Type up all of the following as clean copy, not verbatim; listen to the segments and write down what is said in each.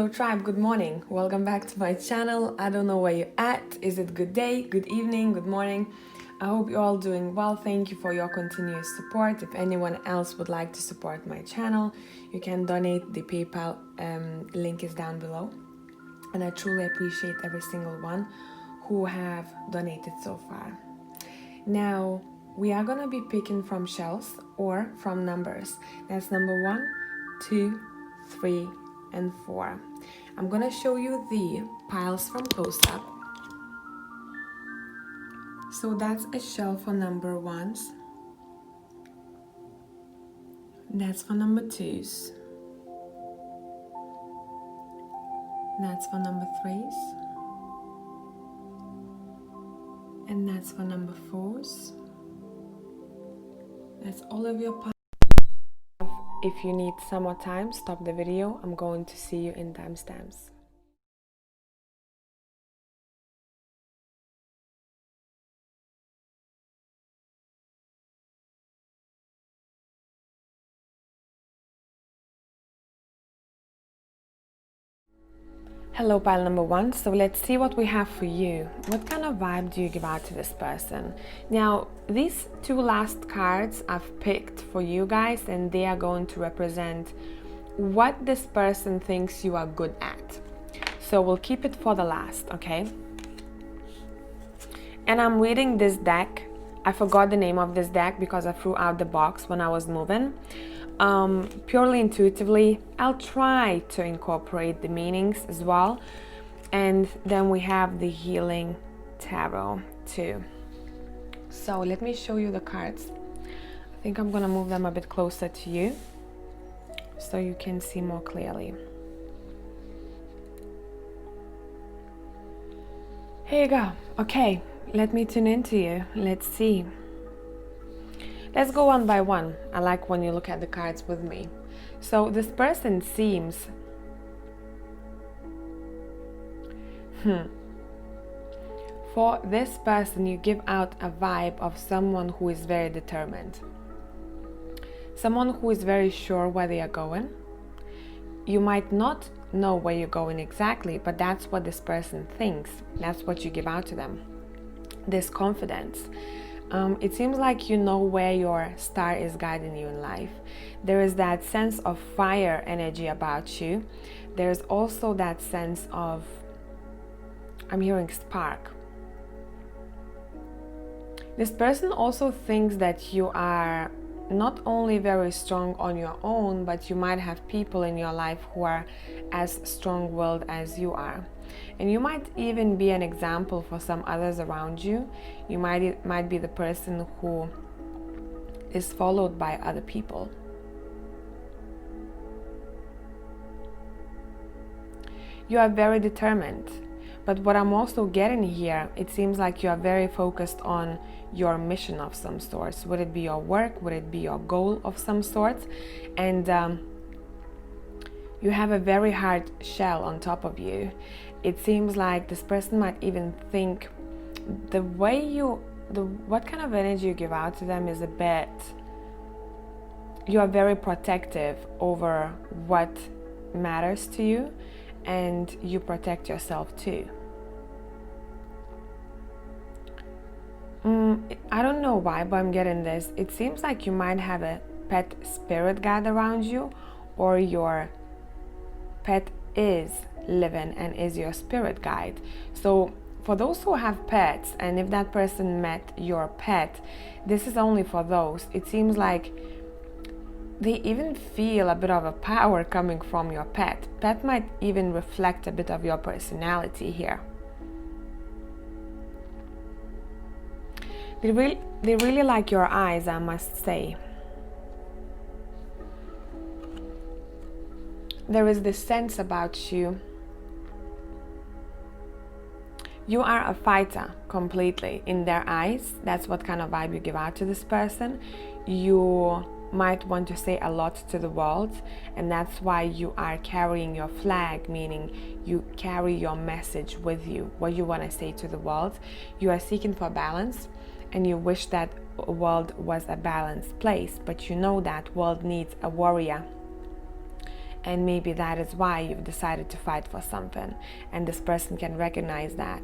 Hello tribe, good morning. Welcome back to my channel. I don't know where you're at. Is it good day, good evening, good morning? I hope you're all doing well. Thank you for your continuous support. If anyone else would like to support my channel, you can donate. The PayPal link is down below. And I truly appreciate every single one who have donated so far. Now, we are going to be picking from shells or from numbers. That's number 1, 2, 3, and 4. I'm going to show you the piles from close-up. So that's a shell for number 1s. That's for number 2s. That's for number 3s. And that's for number 4s. That's all of your piles. If you need some more time, stop the video. I'm going to see you in timestamps. Hello pile number 1, so let's see what we have for you. What kind of vibe do you give out to this person? Now, these 2 last cards I've picked for you guys, and they are going to represent what this person thinks you are good at. So we'll keep it for the last, okay? And I'm reading this deck. I forgot the name of this deck because I threw out the box when I was moving. Purely intuitively, I'll try to incorporate the meanings as well. And then we have the Healing Tarot too. So let me show you the cards. I think I'm gonna move them a bit closer to you so you can see more clearly. Here you go. Okay, let me tune into you. Let's see. Let's go one by one. I like when you look at the cards with me. So this person seems for this person, you give out a vibe of someone who is very determined. Someone who is very sure where they are going. You might not know where you're going exactly, but that's what this person thinks. That's what you give out to them. This confidence. It seems like you know where your star is guiding you in life. There is that sense of fire energy about you. There's also that sense of, I'm hearing spark. This person also thinks that you are not only very strong on your own, but you might have people in your life who are as strong-willed as you are. And you might even be an example for some others around you. You might be the person who is followed by other people. You are very determined. But what I'm also getting here, it seems like you are very focused on your mission of some sort. Would it be your work? Would it be your goal of some sort? And you have a very hard shell on top of you. It seems like this person might even think the way what kind of energy you give out to them is a bit, you are very protective over what matters to you, and you protect yourself too. I don't know why, but I'm getting this. It seems like you might have a pet spirit guide around you, or your pet is living and is your spirit guide. So for those who have pets, and if that person met your pet, this is only for those. It seems like they even feel a bit of a power coming from your pet. Pet might even reflect a bit of your personality here. They really like your eyes, I must say. There is this sense about you. You are a fighter completely in their eyes. That's what kind of vibe you give out to this person. You might want to say a lot to the world, and that's why you are carrying your flag, meaning you carry your message with you, what you want to say to the world. You are seeking for balance, and you wish that world was a balanced place, but you know that world needs a warrior And maybe that is why you've decided to fight for something, and this person can recognize that.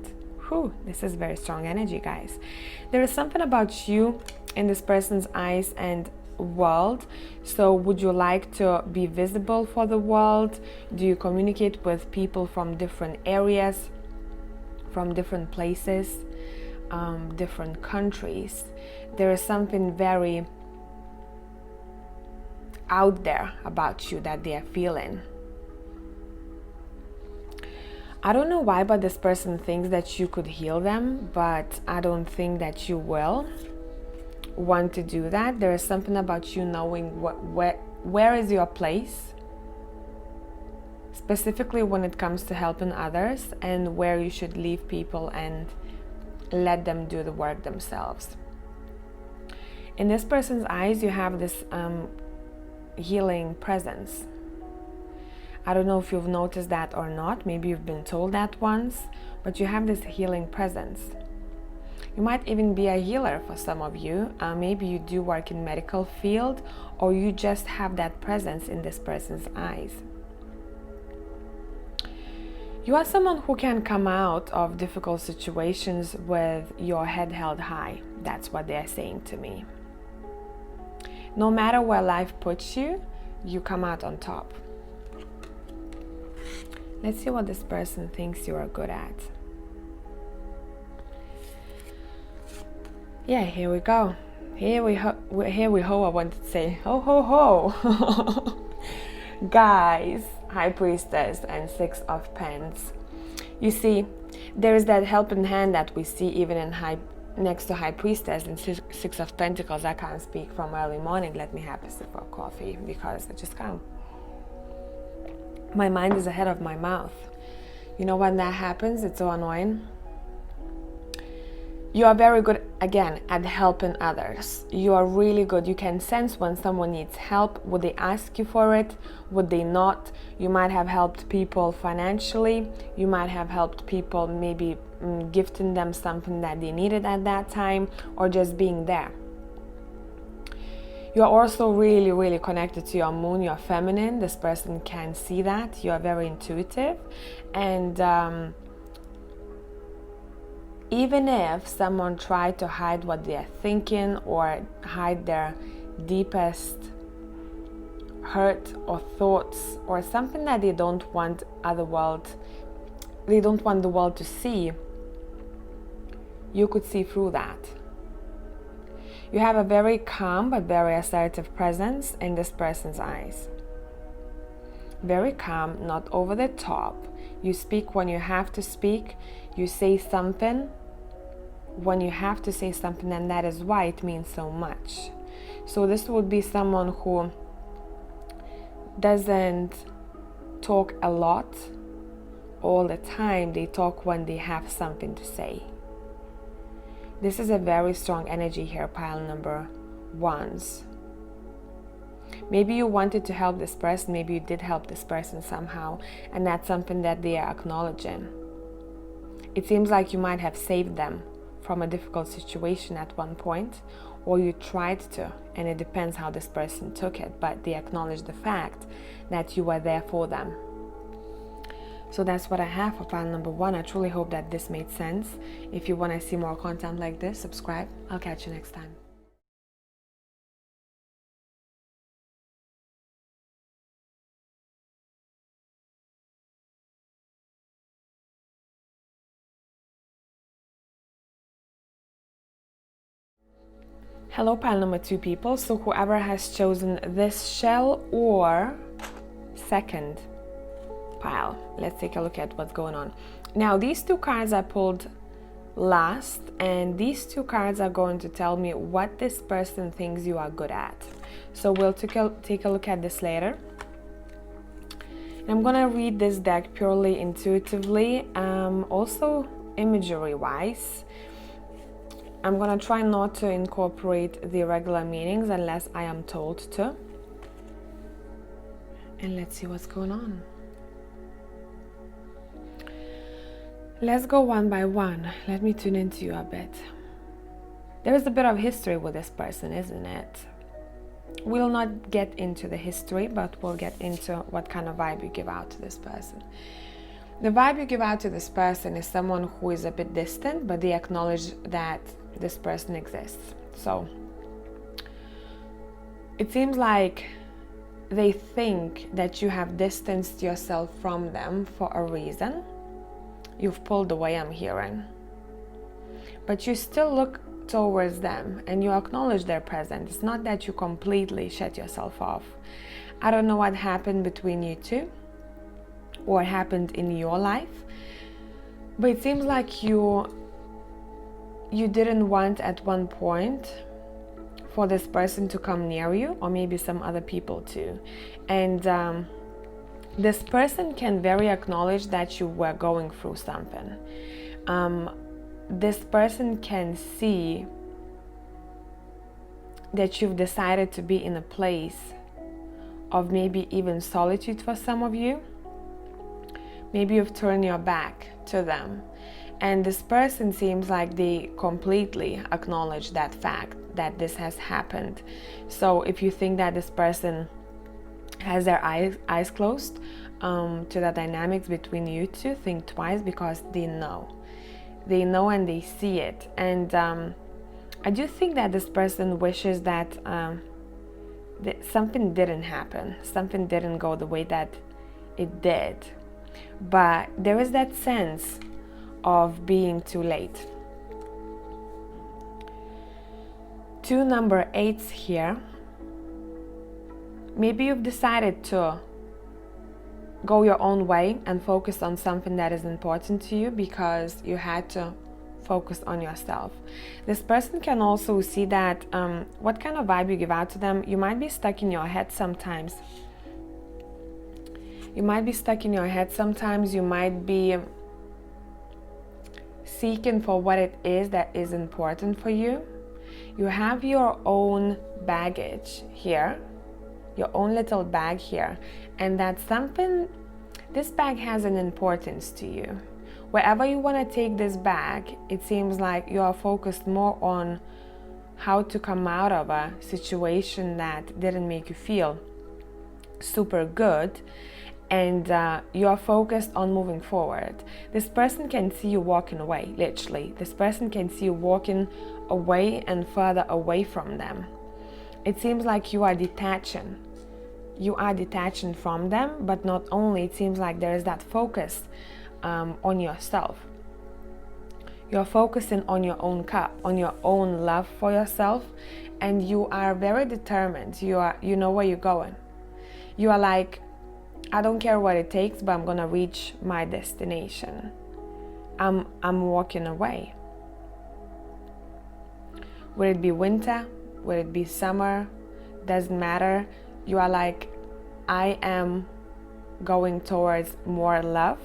Whew, this is very strong energy, guys. There is something about you in this person's eyes and world. So would you like to be visible for the world? Do you communicate with people from different areas, from different places, different countries? There is something very out there about you that they are feeling. I don't know why, but this person thinks that you could heal them, but I don't think that you will want to do that. There is something about you knowing where is your place, specifically when it comes to helping others, and where you should leave people and let them do the work themselves. In this person's eyes, you have this healing presence. I don't know if you've noticed that or not. Maybe you've been told that once, but you have this healing presence. You might even be a healer for some of you. Maybe you do work in medical field, or you just have that presence in this person's eyes. You are someone who can come out of difficult situations with your head held high. That's what they're saying to me. No matter where life puts you, you come out on top. Let's see what this person thinks you are good at. Yeah, here we go. Here we ho, I wanted to say. Ho, ho, ho. Guys, High Priestess and Six of Pens. You see, there is that helping hand that we see even in next to High Priestess and Six of Pentacles. I can't speak from early morning. Let me have a sip of coffee because I just can't. My mind is ahead of my mouth. You know when that happens, it's so annoying. You are very good, again, at helping others. You are really good. You can sense when someone needs help. Would they ask you for it? Would they not? You might have helped people financially. You might have helped people maybe gifting them something that they needed at that time, or just being there. You are also really, really connected to your moon, your feminine. This person can see that. You are very intuitive. And even if someone tried to hide what they are thinking or hide their deepest hurt or thoughts or something that they don't want the world to see, you could see through that. You have a very calm but very assertive presence in this person's eyes. Very calm, not over the top. You speak when you have to speak. You say something when you have to say something, and that is why it means so much. So this would be someone who doesn't talk a lot all the time. They talk when they have something to say. This is a very strong energy here, pile number ones. Maybe you wanted to help this person, maybe you did help this person somehow, and that's something that they are acknowledging. It seems like you might have saved them from a difficult situation at one point, or you tried to, and it depends how this person took it, but they acknowledge the fact that you were there for them. So that's what I have for pile number one. I truly hope that this made sense. If you want to see more content like this, subscribe. I'll catch you next time. Hello, pile number two people. So whoever has chosen this shell or second pile, let's take a look at what's going on. Now, these two cards I pulled last, and these two cards are going to tell me what this person thinks you are good at. So we'll take a look at this later. And I'm gonna read this deck purely intuitively, also imagery wise. I'm gonna try not to incorporate the regular meanings unless I am told to. And let's see what's going on. Let's go one by one. Let me tune into you a bit. There is a bit of history with this person, isn't it? We'll not get into the history, but we'll get into what kind of vibe you give out to this person. The vibe you give out to this person is someone who is a bit distant, but they acknowledge that this person exists. So it seems like they think that you have distanced yourself from them for a reason. You've pulled away, I'm hearing. But you still look towards them and you acknowledge their presence. It's not that you completely shut yourself off. I don't know what happened between you two or happened in your life, but it seems like you didn't want at one point for this person to come near you, or maybe some other people too. And this person can very acknowledge that you were going through something. This person can see that you've decided to be in a place of maybe even solitude for some of you. Maybe you've turned your back to them. And this person seems like they completely acknowledge that fact that this has happened. So if you think that this person has their eyes closed to the dynamics between you two, think twice, because they know. They know and they see it. And I do think that this person wishes that something didn't happen. Something didn't go the way that it did. But there is that sense of being too late. 2 number 8s here. Maybe you've decided to go your own way and focus on something that is important to you because you had to focus on yourself. This person can also see that what kind of vibe you give out to them. You might be stuck in your head sometimes. You might be stuck in your head sometimes. You might be seeking for what it is that is important for you. You have your own baggage here, your own little bag here, and that's something, this bag has an importance to you. Wherever you want to take this bag, it seems like you are focused more on how to come out of a situation that didn't make you feel super good, and you are focused on moving forward. This person can see you walking away, literally. This person can see you walking away and further away from them. It seems like you are detaching. You are detaching from them, but not only, it seems like there is that focus on yourself. You're focusing on your own cup, on your own love for yourself, and you are very determined. You know where you're going. You are like, I don't care what it takes, but I'm gonna reach my destination. I'm walking away. Will it be winter? Will it be summer? Doesn't matter. You are like, I am going towards more love,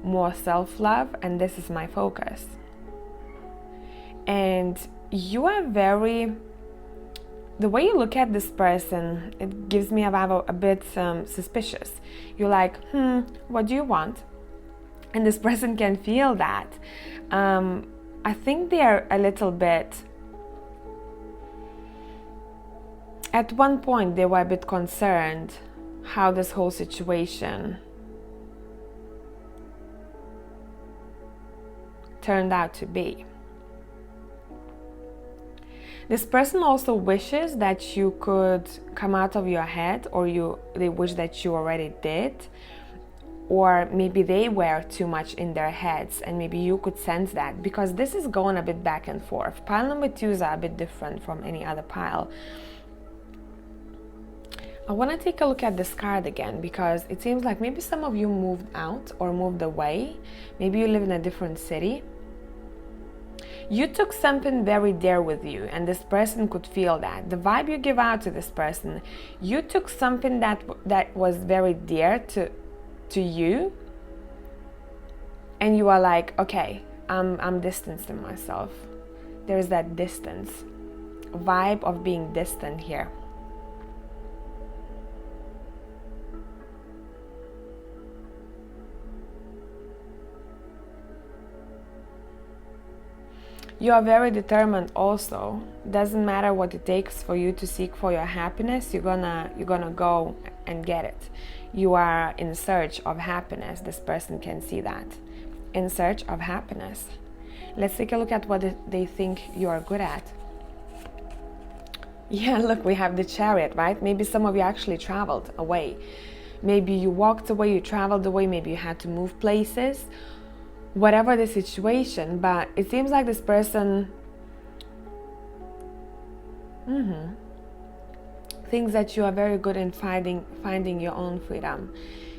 more self-love, and this is my focus. And you are very, the way you look at this person, it gives me a vibe a bit suspicious. You're like, what do you want? And this person can feel that. I think they are a little bit, at one point they were a bit concerned how this whole situation turned out to be. This person also wishes that you could come out of your head, or they wish that you already did, or maybe they were too much in their heads and maybe you could sense that, because this is going a bit back and forth. Pile number 2s are a bit different from any other pile. I want to take a look at this card again, because it seems like maybe some of you moved out or moved away. Maybe you live in a different city. You took something very dear with you, and this person could feel that. The vibe you give out to this person, you took something that was very dear to you, and you are like, okay, I'm distancing myself. There's that distance, vibe of being distant here. You are very determined also. Doesn't matter what it takes for you to seek for your happiness, you're gonna go and get it. You are in search of happiness. This person can see that. In search of happiness. Let's take a look at what they think you are good at. Yeah, look, we have the Chariot, right? Maybe some of you actually traveled away. Maybe you walked away, you traveled away, maybe you had to move places. Whatever the situation, but it seems like this person thinks that you are very good in finding your own freedom.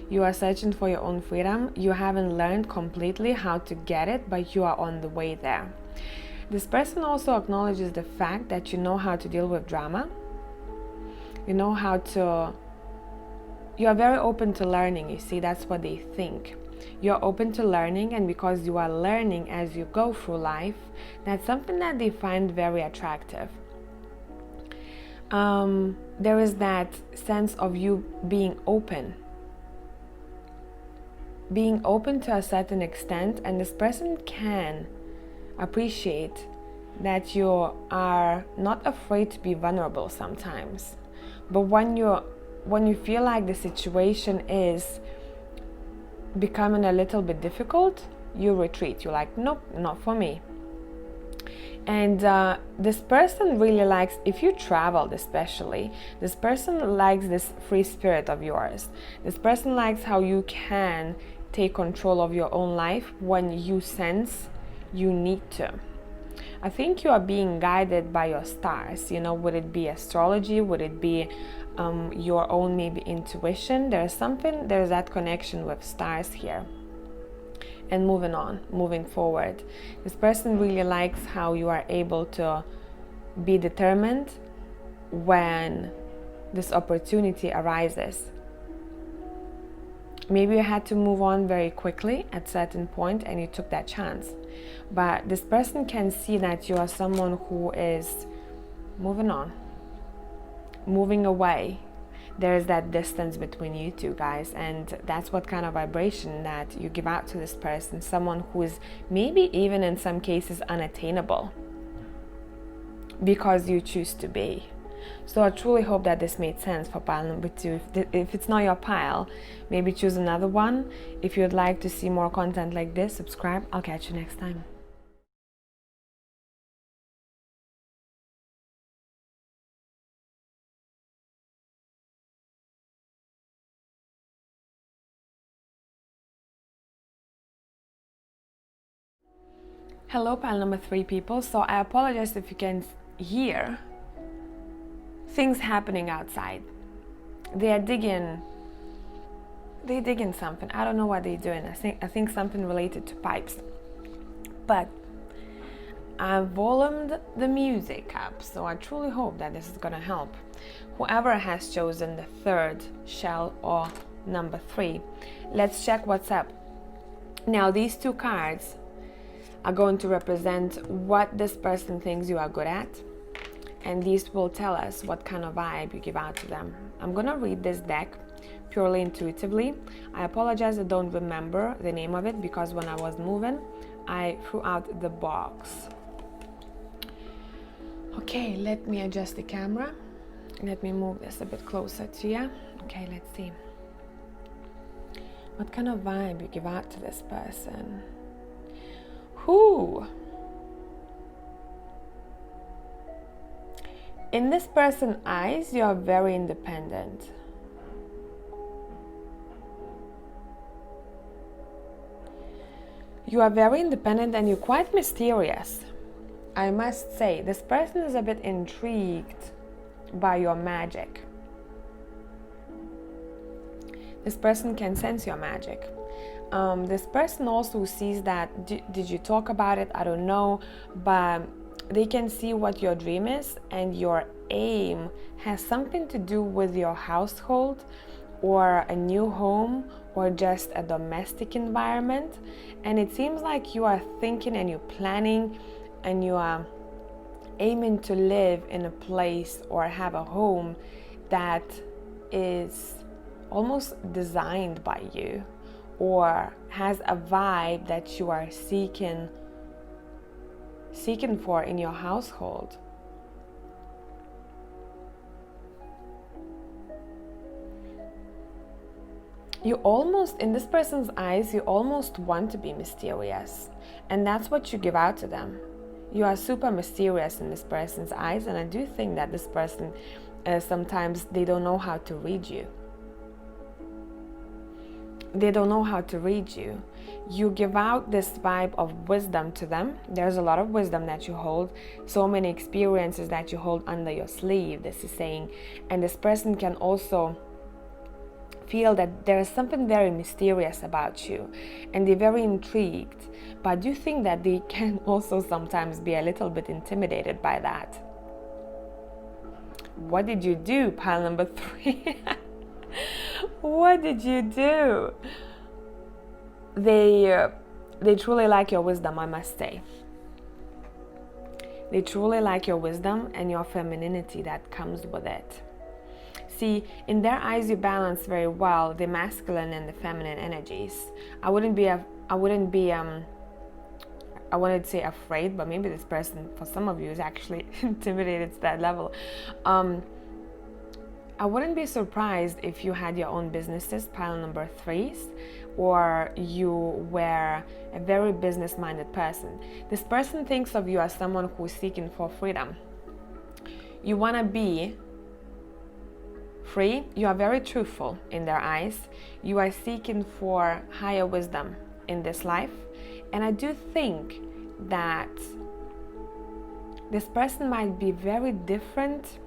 You are searching for your own freedom. You haven't learned completely how to get it, but you are on the way there. This person also acknowledges the fact that you know how to deal with drama. You know how to... You are very open to learning, you see, that's what they think. You're open to learning, and because you are learning as you go through life, that's something that they find very attractive. There is that sense of you being open to a certain extent, and this person can appreciate that you are not afraid to be vulnerable sometimes. But when you feel like the situation is becoming a little bit difficult, you retreat. You're like, nope, not for me. And this person really likes, if you traveled especially, this person likes this free spirit of yours. This person likes how you can take control of your own life when you sense you need to. I think you are being guided by your stars. You know, would it be astrology? Would it be your own maybe intuition? There's that connection with stars here. And moving forward. This person really likes how you are able to be determined when this opportunity arises. Maybe you had to move on very quickly at a certain point and you took that chance. But this person can see that you are someone who is moving on, moving away. There is that distance between you two guys, and that's what kind of vibration that you give out to this person. Someone who is maybe even in some cases unattainable because you choose to be. So I truly hope that this made sense for pile number 2. If it's not your pile, maybe choose another one. If you'd like to see more content like this, subscribe. I'll catch you next time. Hello pile number 3 people. So I apologize if you can hear things happening outside. They're digging something. I don't know what they're doing. I think something related to pipes. But I've volumed the music up, so I truly hope that this is gonna help. Whoever has chosen the 3rd shell or number 3, let's check what's up. Now these 2 cards are going to represent what this person thinks you are good at, and these will tell us what kind of vibe you give out to them. I'm gonna read this deck purely intuitively. I apologize, I don't remember the name of it because when I was moving I threw out the box. Okay, let me adjust the camera. Let me move this a bit closer to you. Okay, let's see what kind of vibe you give out to this person. Who? In this person's eyes, you are very independent. You are very independent and you're quite mysterious. I must say, this person is a bit intrigued by your magic. This person can sense your magic. This person also sees that, did you talk about it? I don't know, but they can see what your dream is, and your aim has something to do with your household or a new home or just a domestic environment. And it seems like you are thinking and you're planning and you are aiming to live in a place or have a home that is almost designed by you, or has a vibe that you are seeking seeking for in your household. You almost, in this person's eyes, you almost want to be mysterious. And that's what you give out to them. You are super mysterious in this person's eyes. And I do think that this person, sometimes they don't know how to read you. They don't know how to read you. You give out this vibe of wisdom to them. There's a lot of wisdom that you hold. So many experiences that you hold under your sleeve, this is saying. And this person can also feel that there is something very mysterious about you, and they're very intrigued, but I do think that they can also sometimes be a little bit intimidated by that. What did you do, pile number 3? What did you do? They truly like your wisdom, I must say. They truly like your wisdom and your femininity that comes with it. See, in their eyes, you balance very well the masculine and the feminine energies. I wouldn't say afraid, but maybe this person, for some of you, is actually intimidated to that level. I wouldn't be surprised if you had your own businesses, pile number 3s, or you were a very business-minded person. This person thinks of you as someone who's seeking for freedom. You want to be free. You are very truthful in their eyes. You are seeking for higher wisdom in this life. And I do think that this person might be very different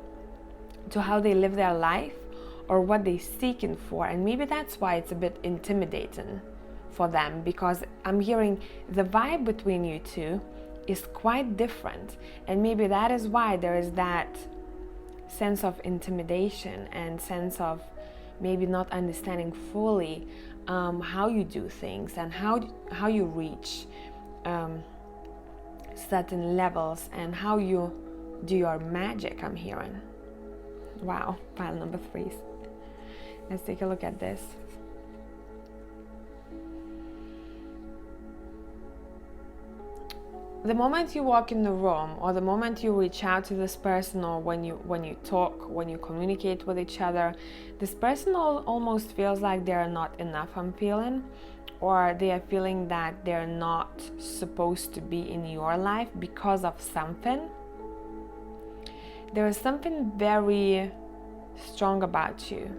to how they live their life or what they're seeking for. And maybe that's why it's a bit intimidating for them, because I'm hearing the vibe between you two is quite different. And maybe that is why there is that sense of intimidation and sense of maybe not understanding fully how you do things and how you reach certain levels and how you do your magic, I'm hearing. Wow, pile number 3s. Let's take a look at this. The moment you walk in the room, or the moment you reach out to this person, or when you talk, when you communicate with each other, this person almost feels like they're not enough, I'm feeling, or they are feeling that they're not supposed to be in your life because of something. There is something very strong about you.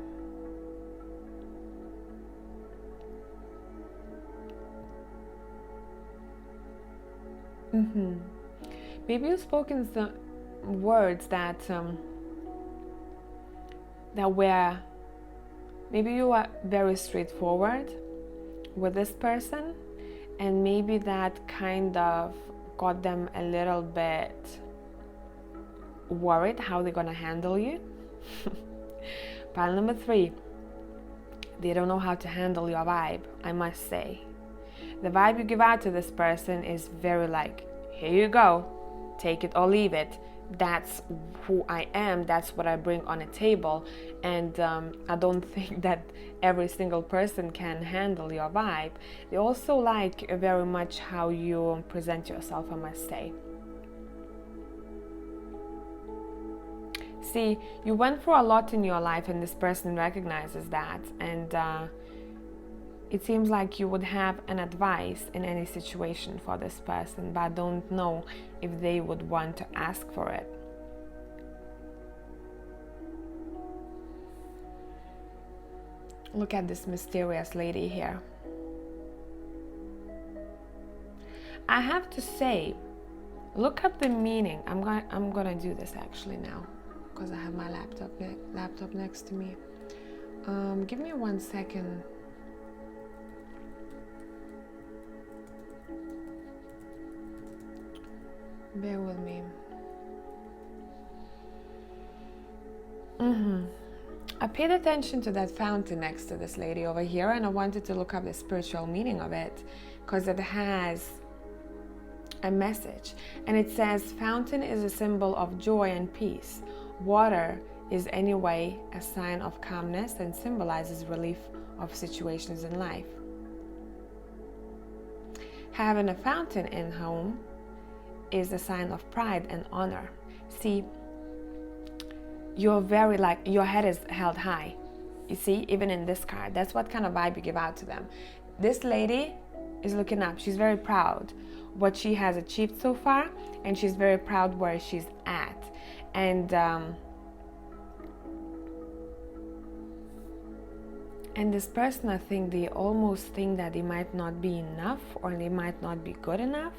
Maybe you've spoken some words that were, maybe you are very straightforward with this person, and maybe that kind of got them a little bit worried how they're gonna handle you. Pile number 3, they don't know how to handle your vibe, I must say. The vibe you give out to this person is very like, here you go, take it or leave it. That's who I am, that's what I bring on a table. And I don't think that every single person can handle your vibe. They also like very much how you present yourself, I must say. See, you went through a lot in your life, and this person recognizes that, and it seems like you would have an advice in any situation for this person, but I don't know if they would want to ask for it. Look at this mysterious lady here. I have to say, look up the meaning. I'm gonna do this actually now, because I have my laptop next to me. Give me 1 second. Bear with me. I paid attention to that fountain next to this lady over here, and I wanted to look up the spiritual meaning of it, because it has a message. And it says, fountain is a symbol of joy and peace. Water is anyway a sign of calmness and symbolizes relief of situations in life. Having a fountain in home is a sign of pride and honor. See, you're very like, your head is held high. You see, even in this card, that's what kind of vibe you give out to them. This lady is looking up. She's very proud what she has achieved so far, and she's very proud where she's at. And this person, I think they almost think that they might not be enough, or they might not be good enough.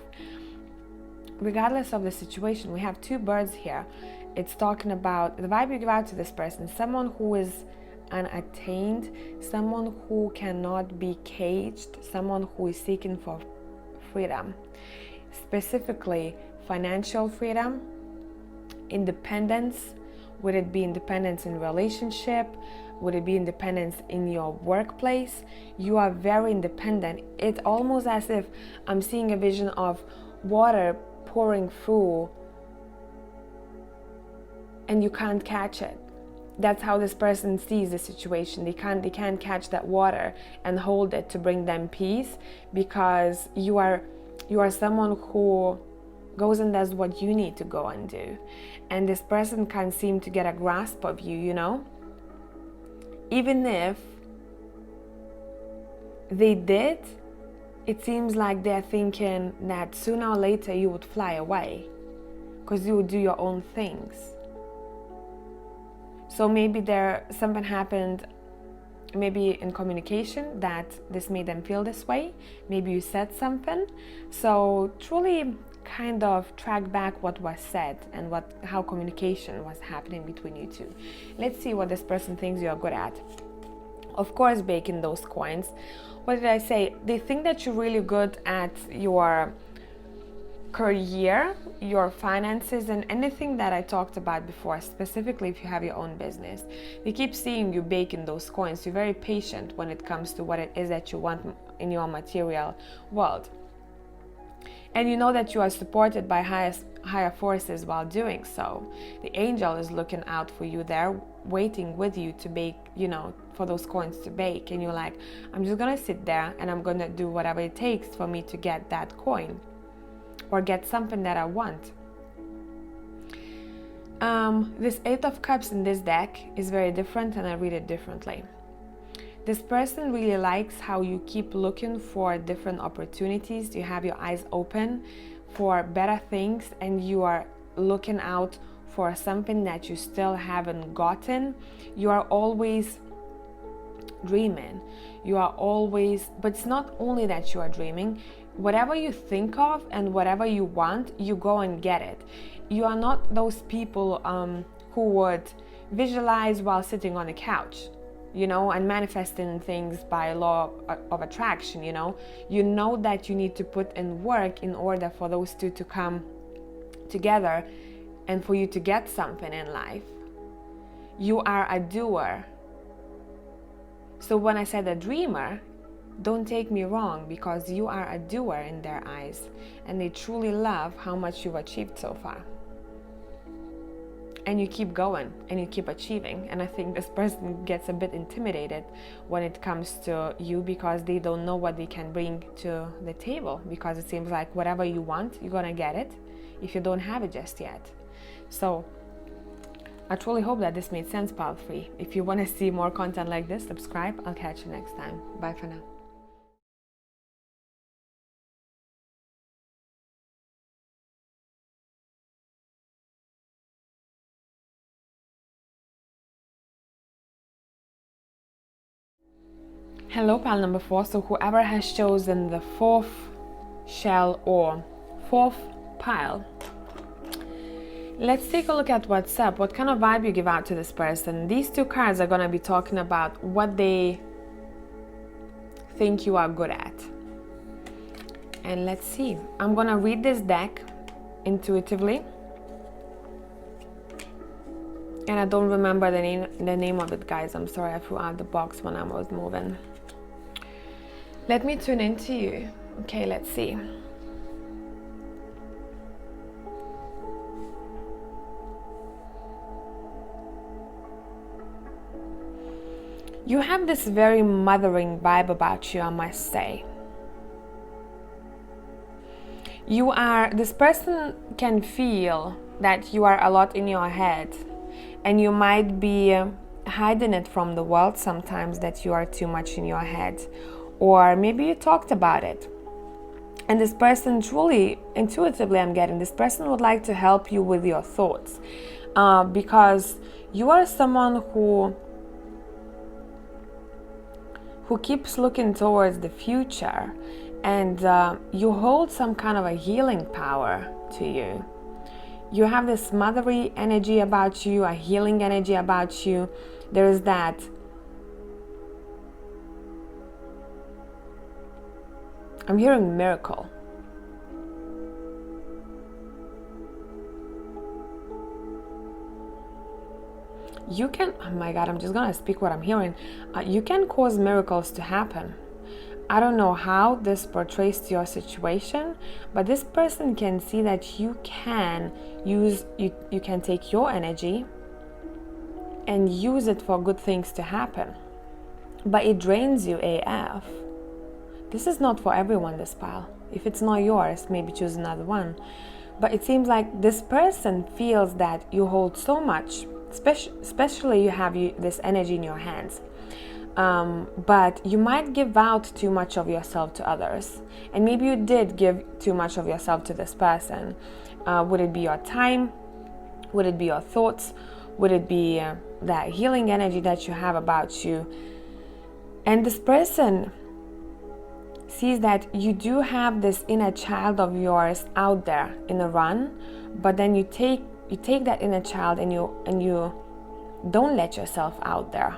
Regardless of the situation, we have two birds here. It's talking about the vibe you give out to this person, someone who is unattained, someone who cannot be caged, someone who is seeking for freedom, specifically financial freedom, independence. Would it be independence in relationship? Would it be independence in your workplace? You are very independent. It's almost as if I'm seeing a vision of water pouring through and you can't catch it. That's how this person sees the situation. They can't catch that water and hold it to bring them peace, because you are someone who goes and does what you need to go and do. And this person can't seem to get a grasp of you, you know? Even if they did, it seems like they're thinking that sooner or later you would fly away because you would do your own things. So maybe something happened, maybe in communication, that this made them feel this way. Maybe you said something. So truly kind of track back what was said and how communication was happening between you two. Let's see what this person thinks you're good at. Of course, baking those coins. What did I say? They think that you're really good at your career, your finances, and anything that I talked about before, specifically if you have your own business. They keep seeing you baking those coins. You're very patient when it comes to what it is that you want in your material world. And you know that you are supported by higher forces while doing so. The angel is looking out for you there, waiting with you to bake, you know, for those coins to bake. And you're like, I'm just gonna sit there and I'm gonna do whatever it takes for me to get that coin or get something that I want. This Eight of Cups in this deck is very different, and I read it differently. This person really likes how you keep looking for different opportunities. You have your eyes open for better things, and you are looking out for something that you still haven't gotten. You are always dreaming. You are always, but it's not only that you are dreaming. Whatever you think of and whatever you want, you go and get it. You are not those people who would visualize while sitting on a couch, you know, and manifesting things by law of attraction, you know. You know that you need to put in work in order for those two to come together and for you to get something in life. You are a doer. So when I said a dreamer, don't take me wrong, because you are a doer in their eyes, and they truly love how much you've achieved so far. And you keep going and you keep achieving. And I think this person gets a bit intimidated when it comes to you, because they don't know what they can bring to the table, because it seems like whatever you want, you're gonna get it if you don't have it just yet. So I truly hope that this made sense, pile 3. If you want to see more content like this, subscribe. I'll catch you next time. Bye for now. Hello, pile number 4. So whoever has chosen the 4th shell or 4th pile, let's take a look at what's up. What kind of vibe you give out to this person. These two cards are going to be talking about what they think you are good at. And let's see. I'm going to read this deck intuitively. And I don't remember the name of it, guys. I'm sorry, I threw out the box when I was moving. Let me tune into you. Okay, let's see. You have this very mothering vibe about you, I must say. This person can feel that you are a lot in your head, and you might be hiding it from the world sometimes, that you are too much in your head, or maybe you talked about it. And this person, truly, intuitively, I'm getting, this person would like to help you with your thoughts, because you are someone who keeps looking towards the future, and you hold some kind of a healing power to you. You have this motherly energy about you, a healing energy about you. There is that I'm hearing miracle. You can, oh my God, I'm just gonna speak what I'm hearing. You can cause miracles to happen. I don't know how this portrays to your situation, but this person can see that you can you can take your energy and use it for good things to happen. But it drains you AF. This is not for everyone, this pile. If it's not yours, maybe choose another one. But it seems like this person feels that you hold so much, especially you have this energy in your hands. But you might give out too much of yourself to others. And maybe you did give too much of yourself to this person. Would it be your time? Would it be your thoughts? Would it be that healing energy that you have about you? And this person sees that you do have this inner child of yours out there in a run, but then you take that inner child and you don't let yourself out there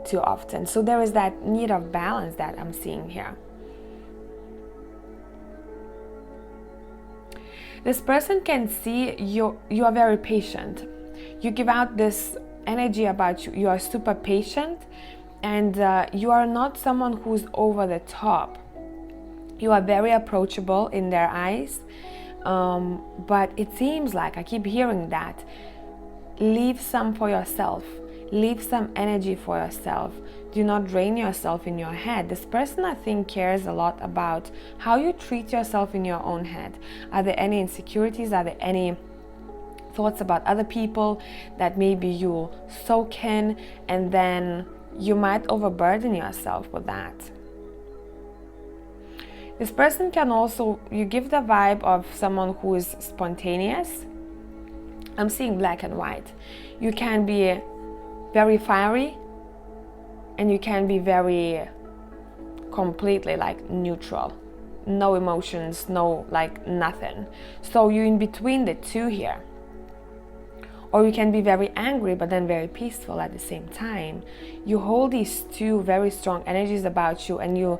too often. So there is that need of balance that I'm seeing here. This person can see you are very patient. You give out this energy about you. You are super patient, and you are not someone who's over the top. You are very approachable in their eyes, but it seems like, I keep hearing that, leave some for yourself. Leave some energy for yourself. Do not drain yourself in your head. This person, I think, cares a lot about how you treat yourself in your own head. Are there any insecurities? Are there any thoughts about other people that maybe you soak in, and then you might overburden yourself with that? This person can also, you give the vibe of someone who is spontaneous. I'm seeing black and white. You can be very fiery, and you can be very completely like neutral. No emotions, no like nothing. So you're in between the two here. Or you can be very angry but then very peaceful at the same time. You hold these two very strong energies about you, and you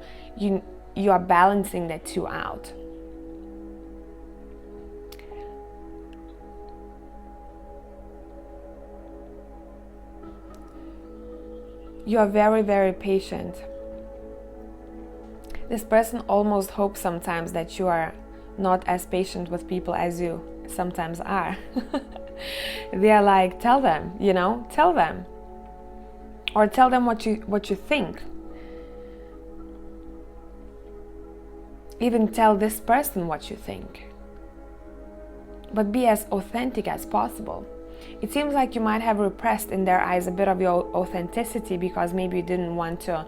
are balancing the two out. You are very, very patient. This person almost hopes sometimes that you are not as patient with people as you sometimes are. They are like, tell them, tell them. Or tell them what you think. Even tell this person what you think. But be as authentic as possible. It seems like you might have repressed in their eyes a bit of your authenticity, because maybe you didn't want to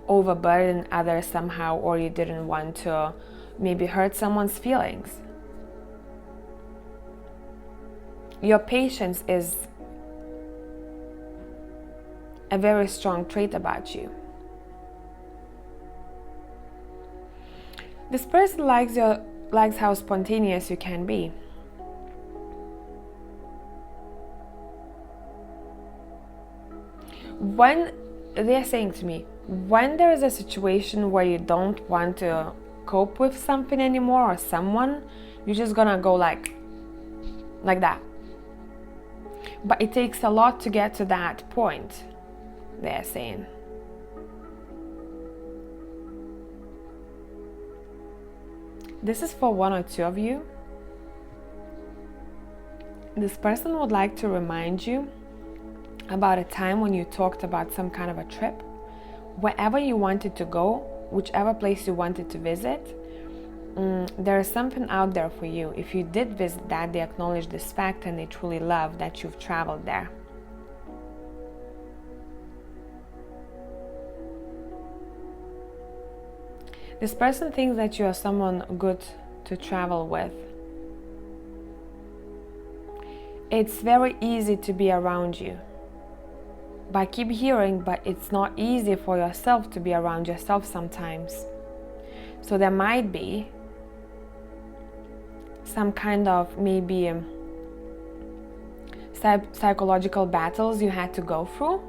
overburden others somehow, or you didn't want to maybe hurt someone's feelings. Your patience is a very strong trait about you. This person likes how spontaneous you can be. When they're saying to me, when there is a situation where you don't want to cope with something anymore or someone, you're just gonna go like that. But it takes a lot to get to that point, they're saying. This is for one or two of you. This person would like to remind you about a time when you talked about some kind of a trip, wherever you wanted to go, whichever place you wanted to visit, there is something out there for you. If you did visit that, they acknowledge this fact and they truly love that you've traveled there. This person thinks that you are someone good to travel with. It's very easy to be around you. But I keep hearing, but it's not easy for yourself to be around yourself sometimes. So there might be some kind of maybe psychological battles you had to go through.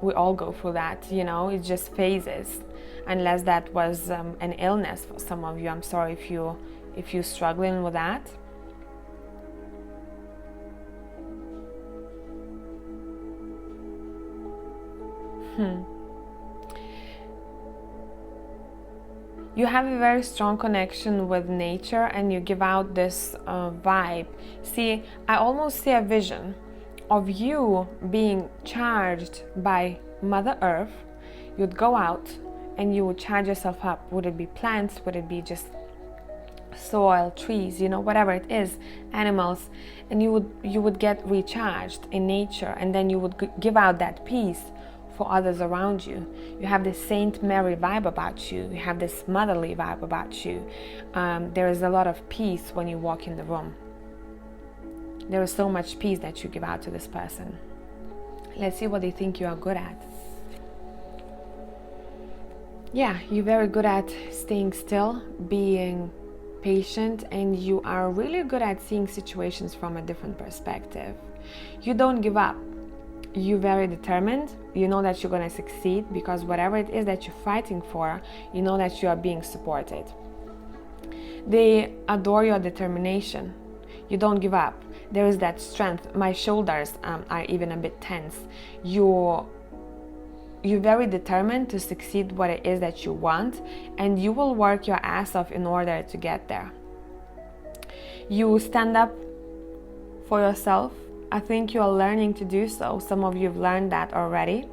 We all go through that, you know, it's just phases. Unless that was an illness for some of you. I'm sorry if you're struggling with that. You have a very strong connection with nature and you give out this vibe. See, I almost see a vision of you being charged by Mother Earth. You'd go out and you would charge yourself up. Would it be plants? Would it be just soil, trees, you know, whatever it is, animals, and you would get recharged in nature, and then you would give out that peace for others around you. You have this Saint Mary vibe about you. You have this motherly vibe about you. There is a lot of peace when you walk in the room. There is so much peace that you give out to this person. Let's see what they think you are good at. Yeah, you're very good at staying still, being patient, and you are really good at seeing situations from a different perspective. You don't give up. You're very determined. You know that you're going to succeed because whatever it is that you're fighting for, you know that you are being supported. They adore your determination. You don't give up. There is that strength. My shoulders are even a bit tense. You're very determined to succeed what it is that you want, and you will work your ass off in order to get there. You stand up for yourself. I think you are learning to do so. Some of you have learned that already.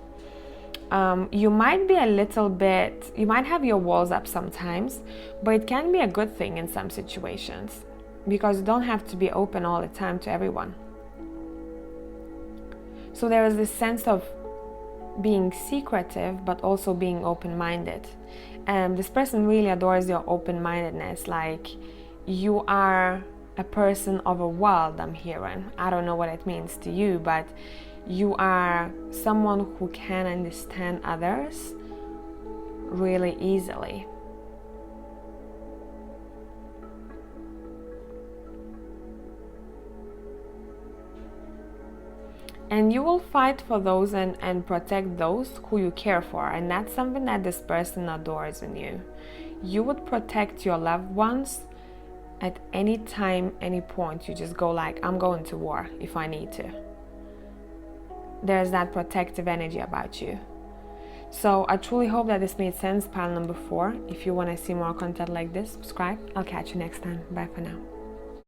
You might be a little bit, you might have your walls up sometimes, but it can be a good thing in some situations because you don't have to be open all the time to everyone. So there is this sense of being secretive, but also being open-minded. This person really adores your open-mindedness. Like, you are a person of a world, I'm hearing. I don't know what it means to you, but you are someone who can understand others really easily. And you will fight for those and protect those who you care for. And that's something that this person adores in you. You would protect your loved ones at any time, any point. You just go like, I'm going to war if I need to. There's that protective energy about you. So I truly hope that this made sense, pile number 4. If you want to see more content like this, subscribe. I'll catch you next time. Bye for now.